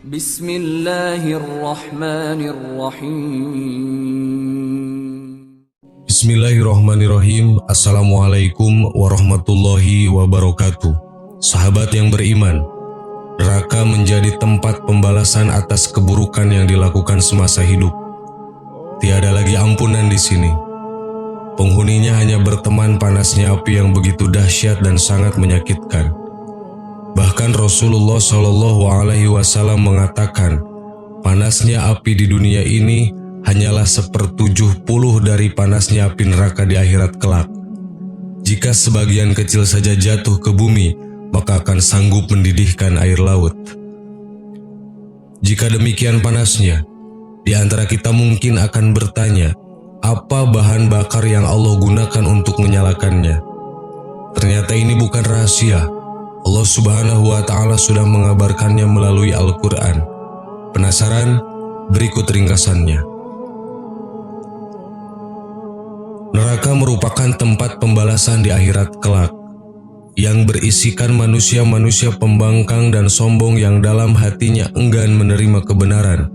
Bismillahirrahmanirrahim. Bismillahirrahmanirrahim. Assalamualaikum warahmatullahi wabarakatuh. Sahabat yang beriman, neraka menjadi tempat pembalasan atas keburukan yang dilakukan semasa hidup. Tiada lagi ampunan di sini. Penghuninya hanya berteman panasnya api yang begitu dahsyat dan sangat menyakitkan. Bahkan Rasulullah SAW mengatakan, panasnya api di dunia ini hanyalah 1/70 dari panasnya api neraka di akhirat kelak. Jika sebagian kecil saja jatuh ke bumi, maka akan sanggup mendidihkan air laut. Jika demikian panasnya, di antara kita mungkin akan bertanya, apa bahan bakar yang Allah gunakan untuk menyalakannya? Ternyata ini bukan rahasia. Allah Subhanahu wa Ta'ala sudah mengabarkannya melalui Al-Quran. Penasaran? Berikut ringkasannya. Neraka merupakan tempat pembalasan di akhirat kelak, yang berisikan manusia-manusia pembangkang dan sombong yang dalam hatinya enggan menerima kebenaran,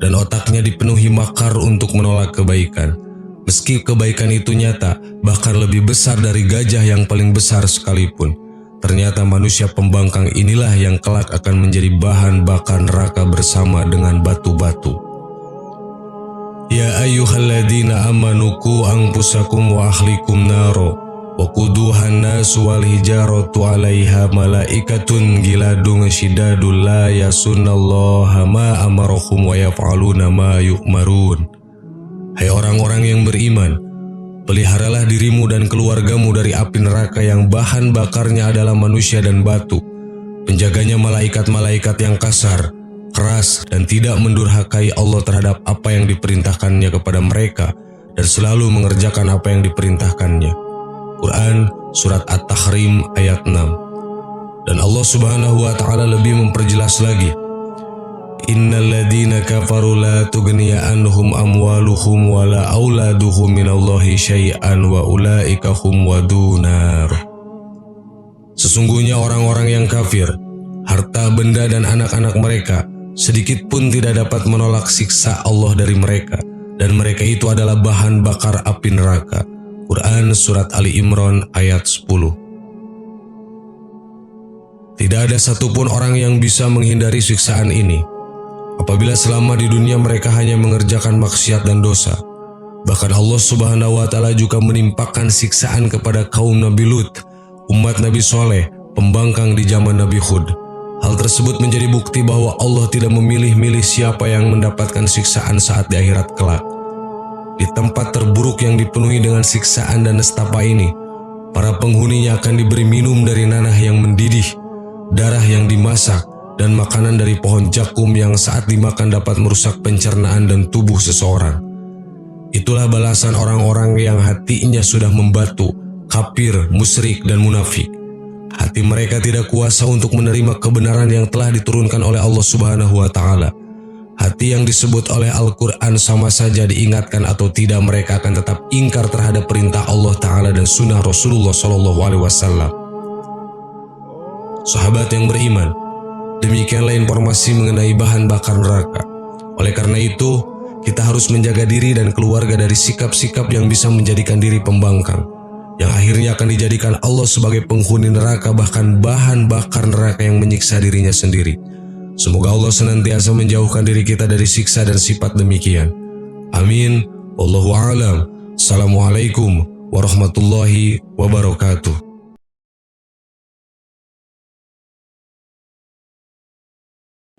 dan otaknya dipenuhi makar untuk menolak kebaikan. Meski kebaikan itu nyata, bahkan lebih besar dari gajah yang paling besar sekalipun, ternyata manusia pembangkang inilah yang kelak akan menjadi bahan bakar neraka bersama dengan batu-batu. Ya ayyuhalladzina amanu qu anfusakum wa ahlikum naro wa quduhan nasu wal hijaratu 'alaiha malaikatun giladun syidadul la yasunallaha ma amarahum wa yaf'aluna ma yu'marun. Hai orang-orang yang beriman, peliharalah dirimu dan keluargamu dari api neraka yang bahan bakarnya adalah manusia dan batu. Penjaganya malaikat-malaikat yang kasar, keras, dan tidak mendurhakai Allah terhadap apa yang diperintahkannya kepada mereka dan selalu mengerjakan apa yang diperintahkannya. Quran Surat At-Tahrim ayat 6. Dan Allah Subhanahu wa Ta'ala lebih memperjelas lagi, Innal ladzina kafaru la tughniya anhum amwaluhum wala auladuhum minallahi syai'an wa ulaika hum wadunar. Sesungguhnya orang-orang yang kafir, harta benda dan anak-anak mereka sedikit pun tidak dapat menolak siksa Allah dari mereka, dan mereka itu adalah bahan bakar api neraka. Quran Surat Ali Imran ayat 10. Tidak ada satupun orang yang bisa menghindari siksaan ini apabila selama di dunia mereka hanya mengerjakan maksiat dan dosa. Bahkan Allah Subhanahu wa Ta'ala juga menimpakan siksaan kepada kaum Nabi Lut, umat Nabi Soleh, pembangkang di zaman Nabi Hud. Hal tersebut menjadi bukti bahwa Allah tidak memilih-milih siapa yang mendapatkan siksaan saat di akhirat kelak. Di tempat terburuk yang dipenuhi dengan siksaan dan nestapa ini, para penghuninya akan diberi minum dari nanah yang mendidih, darah yang dimasak, dan makanan dari pohon jakum yang saat dimakan dapat merusak pencernaan dan tubuh seseorang. Itulah balasan orang-orang yang hatinya sudah membatu, kafir, musyrik, dan munafik. Hati mereka tidak kuasa untuk menerima kebenaran yang telah diturunkan oleh Allah Subhanahu wa Ta'ala. Hati yang disebut oleh Al-Quran sama saja diingatkan atau tidak, mereka akan tetap ingkar terhadap perintah Allah Ta'ala dan sunnah Rasulullah SAW. Sahabat yang beriman, demikianlah informasi mengenai bahan bakar neraka. Oleh karena itu, kita harus menjaga diri dan keluarga dari sikap-sikap yang bisa menjadikan diri pembangkang, yang akhirnya akan dijadikan Allah sebagai penghuni neraka, bahkan bahan bakar neraka yang menyiksa dirinya sendiri. Semoga Allah senantiasa menjauhkan diri kita dari siksa dan sifat demikian. Amin. Wallahu a'lam. Assalamualaikum warahmatullahi wabarakatuh.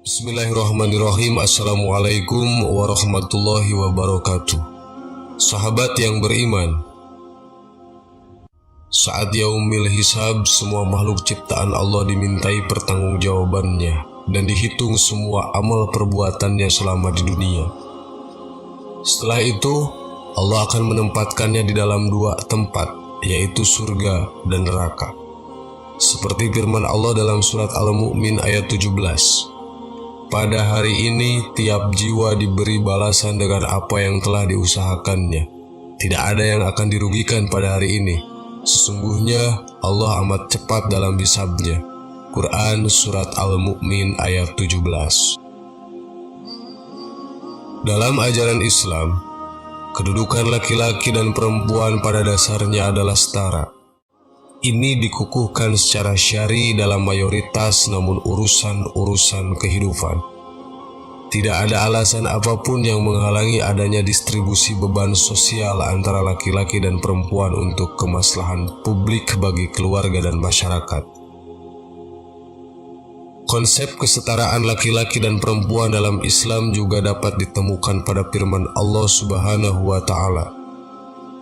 Bismillahirrahmanirrahim. Assalamualaikum warahmatullahi wabarakatuh. Sahabat yang beriman, saat yaumil hisab, semua makhluk ciptaan Allah dimintai pertanggungjawabannya dan dihitung semua amal perbuatannya selama di dunia. Setelah itu, Allah akan menempatkannya di dalam dua tempat, yaitu surga dan neraka. Seperti firman Allah dalam surat Al-Mu'min ayat 17. Pada hari ini, tiap jiwa diberi balasan dengan apa yang telah diusahakannya. Tidak ada yang akan dirugikan pada hari ini. Sesungguhnya Allah amat cepat dalam hisabnya. Quran Surat Al-Mu'min ayat 17. Dalam ajaran Islam, kedudukan laki-laki dan perempuan pada dasarnya adalah setara. Ini dikukuhkan secara syar'i dalam mayoritas namun urusan-urusan kehidupan. Tidak ada alasan apapun yang menghalangi adanya distribusi beban sosial antara laki-laki dan perempuan untuk kemaslahan publik bagi keluarga dan masyarakat. Konsep kesetaraan laki-laki dan perempuan dalam Islam juga dapat ditemukan pada firman Allah Subhanahu wa Ta'ala.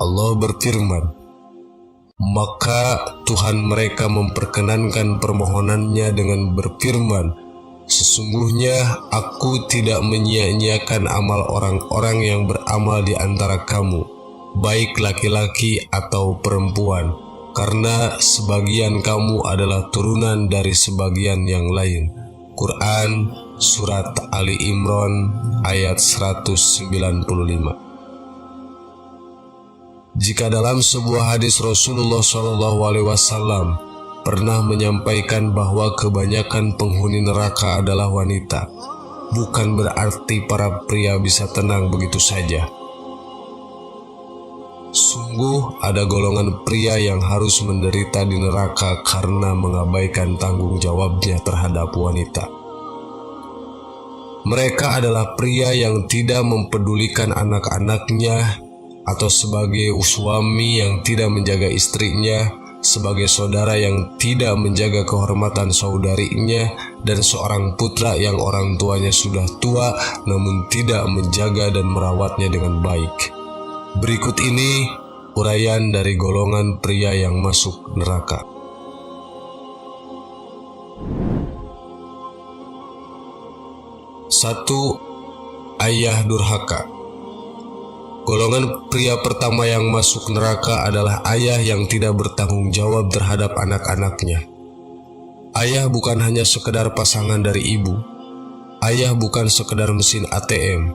Allah berfirman, "Maka Tuhan mereka memperkenankan permohonannya dengan berfirman, sesungguhnya aku tidak menyia-nyiakan amal orang-orang yang beramal di antara kamu, baik laki-laki atau perempuan, karena sebagian kamu adalah turunan dari sebagian yang lain." Quran Surat Ali Imran ayat 195. Jika dalam sebuah hadis Rasulullah SAW pernah menyampaikan bahwa kebanyakan penghuni neraka adalah wanita, bukan berarti para pria bisa tenang begitu saja. Sungguh ada golongan pria yang harus menderita di neraka karena mengabaikan tanggung jawabnya terhadap wanita. Mereka adalah pria yang tidak mempedulikan anak-anaknya, atau sebagai suami yang tidak menjaga istrinya, sebagai saudara yang tidak menjaga kehormatan saudarinya, dan seorang putra yang orang tuanya sudah tua namun tidak menjaga dan merawatnya dengan baik. Berikut ini uraian dari golongan pria yang masuk neraka. 1. Ayah durhaka. Golongan pria pertama yang masuk neraka adalah ayah yang tidak bertanggung jawab terhadap anak-anaknya. Ayah bukan hanya sekedar pasangan dari ibu. Ayah bukan sekedar mesin ATM.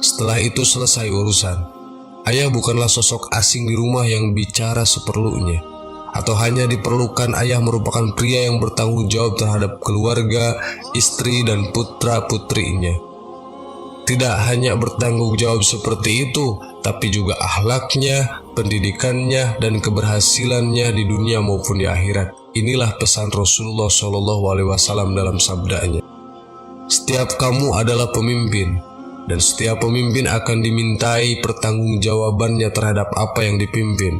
Setelah itu selesai urusan. Ayah bukanlah sosok asing di rumah yang bicara seperlunya, atau hanya diperlukan. Ayah merupakan pria yang bertanggung jawab terhadap keluarga, istri, dan putra-putrinya. Tidak hanya bertanggung jawab seperti itu, tapi juga akhlaknya, pendidikannya, dan keberhasilannya di dunia maupun di akhirat. Inilah pesan Rasulullah SAW dalam sabdanya. Setiap kamu adalah pemimpin, dan setiap pemimpin akan dimintai pertanggungjawabannya terhadap apa yang dipimpin.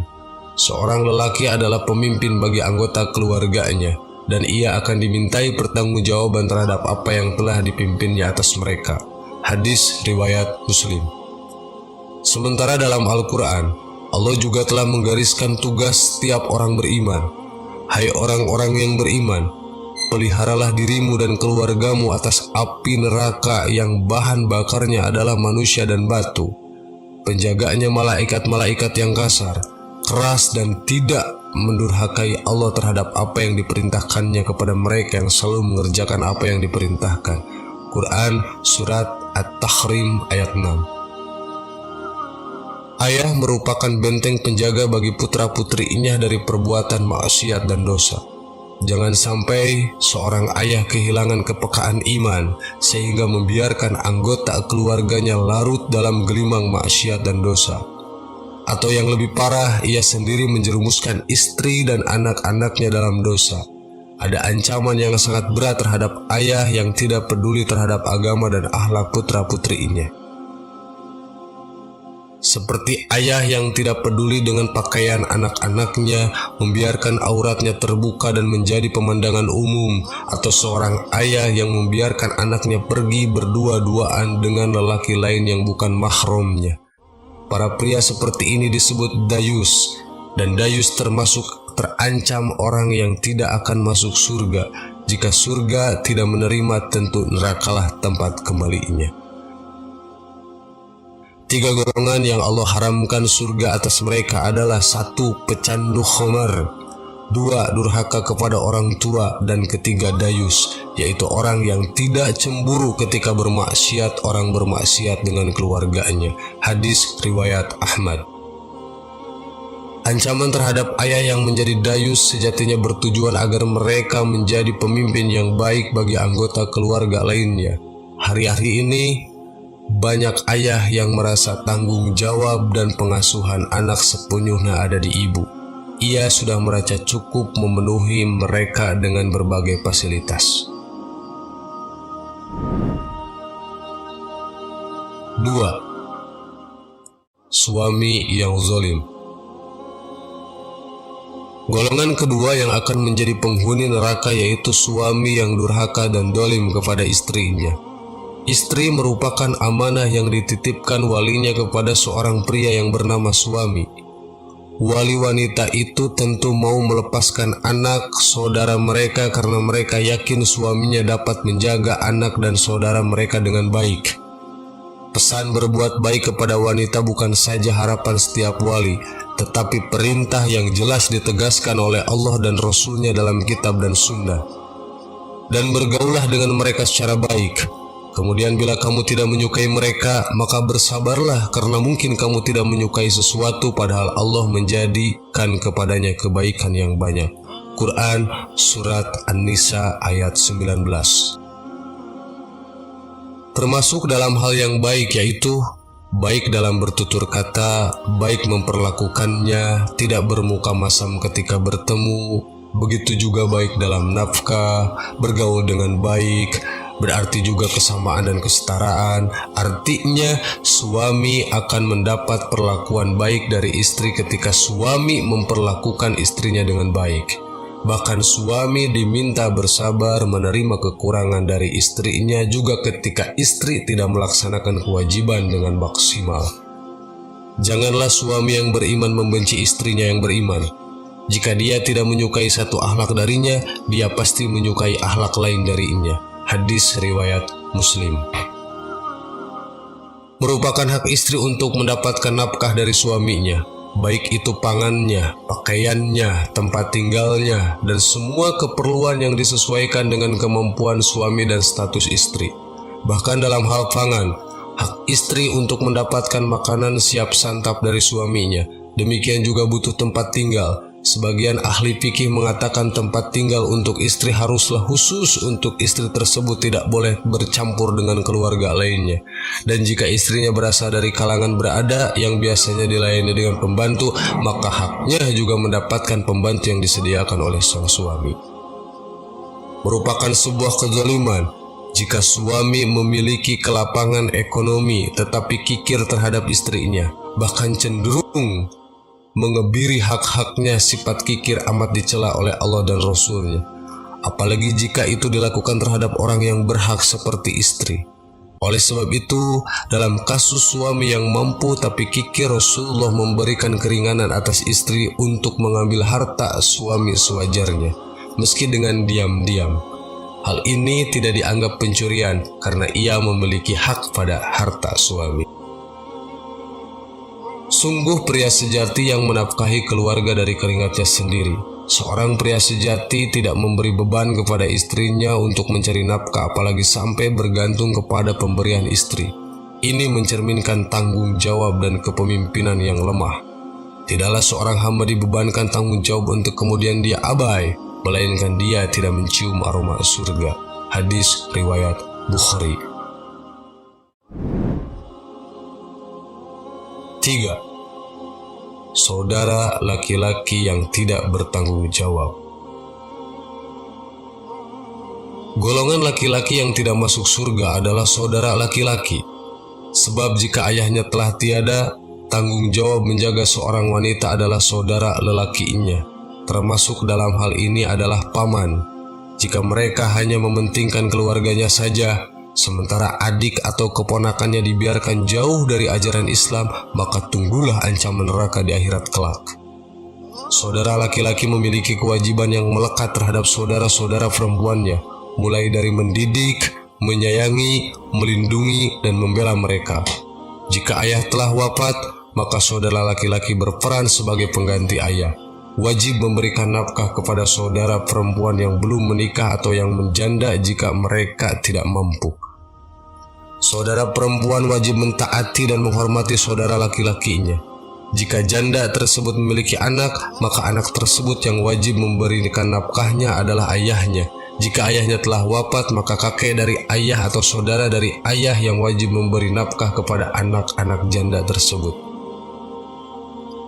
Seorang lelaki adalah pemimpin bagi anggota keluarganya, dan ia akan dimintai pertanggungjawaban terhadap apa yang telah dipimpinnya atas mereka. Hadis riwayat Muslim. Sementara dalam Al-Quran, Allah juga telah menggariskan tugas setiap orang beriman. Hai orang-orang yang beriman, peliharalah dirimu dan keluargamu atas api neraka yang bahan bakarnya adalah manusia dan batu. Penjaganya malaikat-malaikat yang kasar, keras, dan tidak mendurhakai Allah terhadap apa yang diperintahkannya kepada mereka yang selalu mengerjakan apa yang diperintahkan. Quran Surat At-Tahrim ayat 6. Ayah merupakan benteng penjaga bagi putra-putrinya dari perbuatan maksiat dan dosa. Jangan sampai seorang ayah kehilangan kepekaan iman sehingga membiarkan anggota keluarganya larut dalam gelimang maksiat dan dosa. Atau yang lebih parah, ia sendiri menjerumuskan istri dan anak-anaknya dalam dosa. Ada ancaman yang sangat berat terhadap ayah yang tidak peduli terhadap agama dan akhlak putra-putrinya. Seperti ayah yang tidak peduli dengan pakaian anak-anaknya, membiarkan auratnya terbuka dan menjadi pemandangan umum, atau seorang ayah yang membiarkan anaknya pergi berdua-duaan dengan lelaki lain yang bukan mahramnya. Para pria seperti ini disebut dayus, dan dayus termasuk terancam orang yang tidak akan masuk surga. Jika surga tidak menerima, tentu nerakalah tempat kembalinya. 3 golongan yang Allah haramkan surga atas mereka adalah 1. Pecandu khamar, 2. Durhaka kepada orang tua, dan 3. Dayus, yaitu orang yang tidak cemburu ketika bermaksiat orang bermaksiat dengan keluarganya. Hadis riwayat Ahmad. Ancaman terhadap ayah yang menjadi dayus sejatinya bertujuan agar mereka menjadi pemimpin yang baik bagi anggota keluarga lainnya. Hari-hari ini, Banyak ayah yang merasa tanggung jawab dan pengasuhan anak sepenuhnya ada di ibu. Ia sudah merasa cukup memenuhi mereka dengan berbagai fasilitas. 2. Suami yang zalim. Golongan kedua yang akan menjadi penghuni neraka yaitu suami yang durhaka dan zalim kepada istrinya. Istri merupakan amanah yang dititipkan walinya kepada seorang pria yang bernama suami. Wali wanita itu tentu mau melepaskan anak saudara mereka karena mereka yakin suaminya dapat menjaga anak dan saudara mereka dengan baik. Pesan berbuat baik kepada wanita bukan saja harapan setiap wali, tetapi perintah yang jelas ditegaskan oleh Allah dan Rasul-Nya dalam kitab dan sunnah. Dan bergaulah dengan mereka secara baik. Kemudian bila kamu tidak menyukai mereka, maka bersabarlah karena mungkin kamu tidak menyukai sesuatu padahal Allah menjadikan kepadanya kebaikan yang banyak. Quran Surat An-Nisa ayat 19. Termasuk dalam hal yang baik yaitu baik dalam bertutur kata, baik memperlakukannya, tidak bermuka masam ketika bertemu, begitu juga baik dalam nafkah, bergaul dengan baik, berarti juga kesamaan dan kesetaraan. Artinya suami akan mendapat perlakuan baik dari istri ketika suami memperlakukan istrinya dengan baik. Bahkan suami diminta bersabar menerima kekurangan dari istrinya juga ketika istri tidak melaksanakan kewajiban dengan maksimal. Janganlah suami yang beriman membenci istrinya yang beriman. Jika dia tidak menyukai satu akhlak darinya, dia pasti menyukai akhlak lain darinya. Hadis riwayat Muslim. Merupakan hak istri untuk mendapatkan nafkah dari suaminya, baik itu pangannya, pakaiannya, tempat tinggalnya, dan semua keperluan yang disesuaikan dengan kemampuan suami dan status istri. Bahkan dalam hal pangan, hak istri untuk mendapatkan makanan siap santap dari suaminya. Demikian juga butuh tempat tinggal. Sebagian ahli fikih mengatakan tempat tinggal untuk istri haruslah khusus untuk istri tersebut, tidak boleh bercampur dengan keluarga lainnya. Dan jika istrinya berasal dari kalangan berada yang biasanya dilayani dengan pembantu, maka haknya juga mendapatkan pembantu yang disediakan oleh sang suami. Merupakan sebuah kezaliman jika suami memiliki kelapangan ekonomi tetapi kikir terhadap istrinya, bahkan cenderung mengebiri hak-haknya. Sifat kikir amat dicela oleh Allah dan Rasul-Nya, apalagi jika itu dilakukan terhadap orang yang berhak seperti istri. Oleh sebab itu, dalam kasus suami yang mampu tapi kikir, Rasulullah memberikan keringanan atas istri untuk mengambil harta suami sewajarnya, meski dengan diam-diam. Hal ini tidak dianggap pencurian karena ia memiliki hak pada harta suami. Sungguh pria sejati yang menafkahi keluarga dari keringatnya sendiri. Seorang pria sejati tidak memberi beban kepada istrinya untuk mencari nafkah, apalagi sampai bergantung kepada pemberian istri. Ini mencerminkan tanggung jawab dan kepemimpinan yang lemah. Tidaklah seorang hamba dibebankan tanggung jawab untuk kemudian dia abai, melainkan dia tidak mencium aroma surga. Hadis riwayat Bukhari. 3. Saudara laki-laki yang tidak bertanggung jawab. Golongan laki-laki yang tidak masuk surga adalah saudara laki-laki. Sebab jika ayahnya telah tiada, tanggung jawab menjaga seorang wanita adalah saudara lelakinya. Termasuk dalam hal ini adalah paman. Jika mereka hanya mementingkan keluarganya saja, sementara adik atau keponakannya dibiarkan jauh dari ajaran Islam, maka tunggulah ancaman neraka di akhirat kelak. Saudara laki-laki memiliki kewajiban yang melekat terhadap saudara-saudara perempuannya, mulai dari mendidik, menyayangi, melindungi, dan membela mereka. Jika ayah telah wafat, maka saudara laki-laki berperan sebagai pengganti ayah. Wajib memberikan nafkah kepada saudara perempuan yang belum menikah atau yang menjanda jika mereka tidak mampu. Saudara perempuan wajib mentaati dan menghormati saudara laki-lakinya. Jika janda tersebut memiliki anak, maka anak tersebut yang wajib memberikan nafkahnya adalah ayahnya. Jika ayahnya telah wafat, maka kakek dari ayah atau saudara dari ayah yang wajib memberi nafkah kepada anak-anak janda tersebut.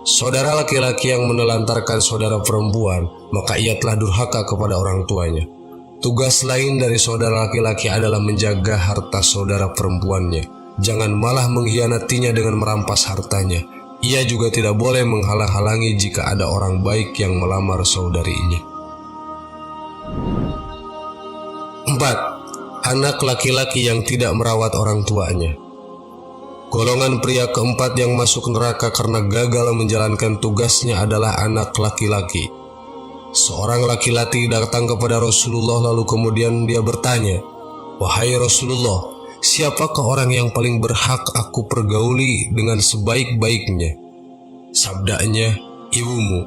Saudara laki-laki yang menelantarkan saudara perempuan, maka ia telah durhaka kepada orang tuanya. Tugas lain dari saudara laki-laki adalah menjaga harta saudara perempuannya. Jangan malah mengkhianatinya dengan merampas hartanya. Ia juga tidak boleh menghalang-halangi jika ada orang baik yang melamar saudarinya. 4. Anak laki-laki yang tidak merawat orang tuanya. Golongan pria keempat yang masuk neraka karena gagal menjalankan tugasnya adalah anak laki-laki. Seorang laki-laki datang kepada Rasulullah lalu kemudian dia bertanya, "Wahai Rasulullah, siapakah orang yang paling berhak aku pergauli dengan sebaik-baiknya?" Sabdanya, "Ibumu."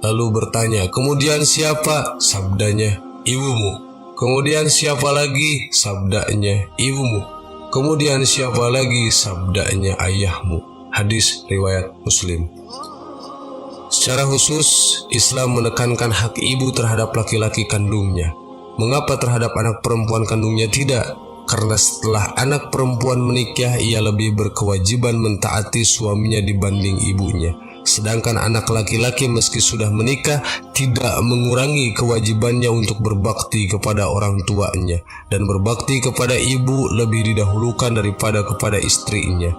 Lalu bertanya, "Kemudian siapa?" Sabdanya, "Ibumu." "Kemudian siapa lagi?" Sabdanya, "Ibumu." "Kemudian siapa lagi?" Sabdanya, "Ayahmu." Hadis riwayat Muslim. Secara khusus, Islam menekankan hak ibu terhadap laki-laki kandungnya. Mengapa terhadap anak perempuan kandungnya tidak? Karena setelah anak perempuan menikah, ia lebih berkewajiban mentaati suaminya dibanding ibunya. Sedangkan anak laki-laki meski sudah menikah tidak mengurangi kewajibannya untuk berbakti kepada orang tuanya, dan berbakti kepada ibu lebih didahulukan daripada kepada istrinya.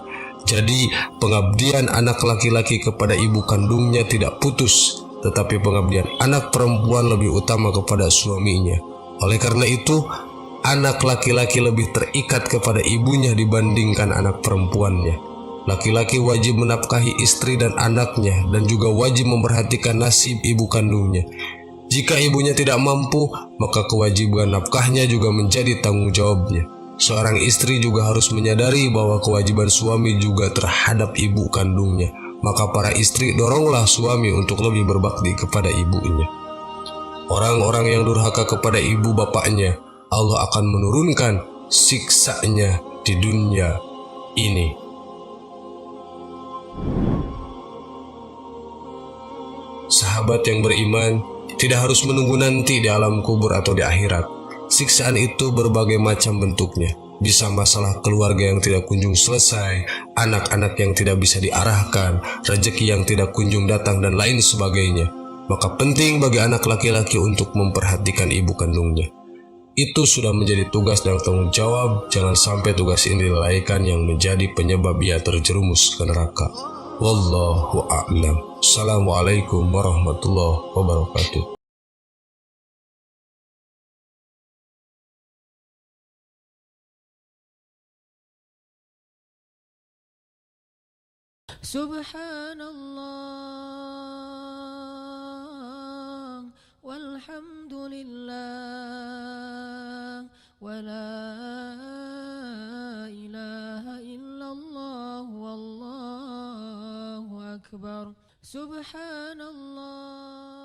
Jadi pengabdian anak laki-laki kepada ibu kandungnya tidak putus, tetapi pengabdian anak perempuan lebih utama kepada suaminya. Oleh karena itu, anak laki-laki lebih terikat kepada ibunya dibandingkan anak perempuannya. Laki-laki wajib menafkahi istri dan anaknya dan juga wajib memperhatikan nasib ibu kandungnya. Jika ibunya tidak mampu, maka kewajiban nafkahnya juga menjadi tanggung jawabnya. Seorang istri juga harus menyadari bahwa kewajiban suami juga terhadap ibu kandungnya. Maka para istri doronglah suami untuk lebih berbakti kepada ibunya. Orang-orang yang durhaka kepada ibu bapaknya, Allah akan menurunkan siksanya di dunia ini. Sahabat yang beriman tidak harus menunggu nanti di alam kubur atau di akhirat. Siksaan itu berbagai macam bentuknya. Bisa masalah keluarga yang tidak kunjung selesai, anak-anak yang tidak bisa diarahkan, rezeki yang tidak kunjung datang, dan lain sebagainya. Maka penting bagi anak laki-laki untuk memperhatikan ibu kandungnya. Itu sudah menjadi tugas dan tanggung jawab. Jangan sampai tugas ini dilalaikan yang menjadi penyebab ia terjerumus ke neraka. Wallahu a'lam. Assalamualaikum warahmatullahi wabarakatuh. Subhanallah walhamdulillah wala ilaha illallah wallahu akbar. Subhanallah